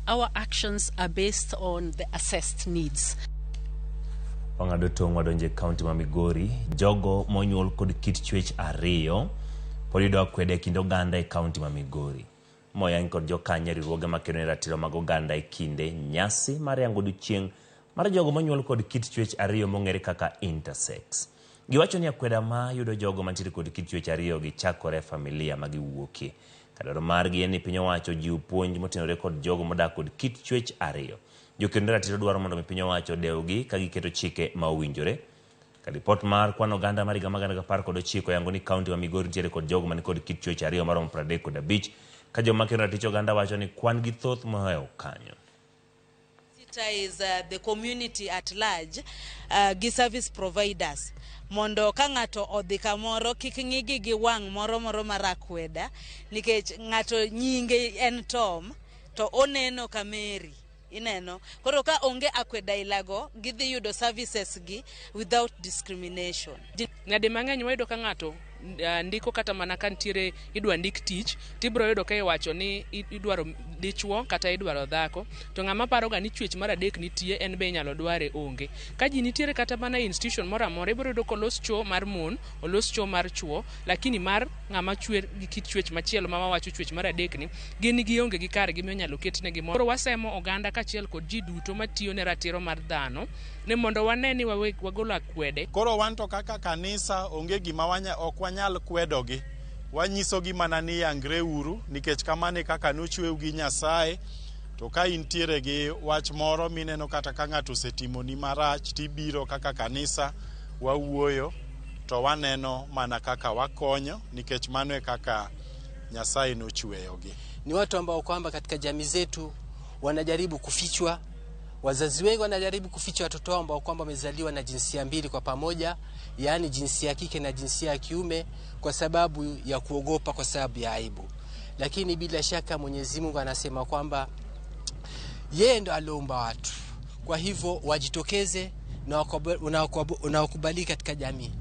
our actions are based on the assessed needs. Wangado tong wadonje county ma Migori, jogo monyuol kod kit chwech ariyo polido akwede kindo ganda e county ma Migori. Moyang kod jokanya riwruoge makelo ratiro mag oganda e kinde nyasi mar yango odiechieng' mar jogo monyuol kod kit chwech ariyo mong'ere kaka intersex. Giwacho ni akweda ma yudo jogo mantiere kod kit chwech ariyo gi chakore familia ma giwuokie. Kadaro margi en ni piny owacho jiw puonj motenore kod jogo modak kod kit chwech ariyo. Jokendo ratiro dwaro mondo piny owacho dewgi ka giketo chike ma owinjore. Ka ripot mar kwan oganda mar higa 2019 yango ni kaunti ma Migori nitiere kod jogo man kod kit chwech ariyo maromo 35 ka joma kendo ratiro oganda wacho ni kwan gi thoth mohewo kanyo. Is the community at large gi service providers mondo ka ngato odhi kamoro kik ng'igi gi wang' moro marakweda nikech ngato nyinge en Tom to oneno kameri ineno koro ka onge akweda ilago gidhi yudo services gi without discrimination. Nyade mang'eny wayudo ka ngato ndiko kata mana kantiere idwa ndik tich tibro yudo ka iwacho ni idwaro dichwo kata idwaro dhako to ng'ama paro ga ni chwech mar adek nitie en be nyalo dware onge ka ji nitiere kata mana institution moro amora ibro yudo kolos cho mar mon olos cho mar chwo lakini mar ng'ama chwer gi kit chwech machielo ma wacho chwech mar adek ni gin gi onge gi kare gimiyo nyalo ketne gi moro. Wasemo oganda kachiel kod ji duto matiyo ne ratiro mar dhano ne mondo waneni wagolo akwede. Koro wanto kaka kanisa onge gima wanyal kwedogi. Wanyisogi mana ni yangre uru nikech kamane kaka nochweu gi Nyasaye to ka intiere gi wach moro mineno kata ka ng'ato setimo ni marach tibiro kaka kanisa wawuoyo to waneno mana kaka wakonyo nikech mano e kaka Nyasaye nochweyogi. Ni watu ambao kwamba katika jamii zetu wanajaribu kufichwa. Wazazi wengi wanajaribu kuficha watoto wao ambao kwamba wamezaliwa na jinsia mbili kwa pamoja, yani jinsia ya kike na jinsia ya kiume kwa sababu ya kuogopa, kwa sababu ya aibu. Lakini bila shaka Mwenyezi Mungu anasema kwamba yeye ndo aliumba watu. Kwa hivyo wajitokeze na unaokubalika katika jamii.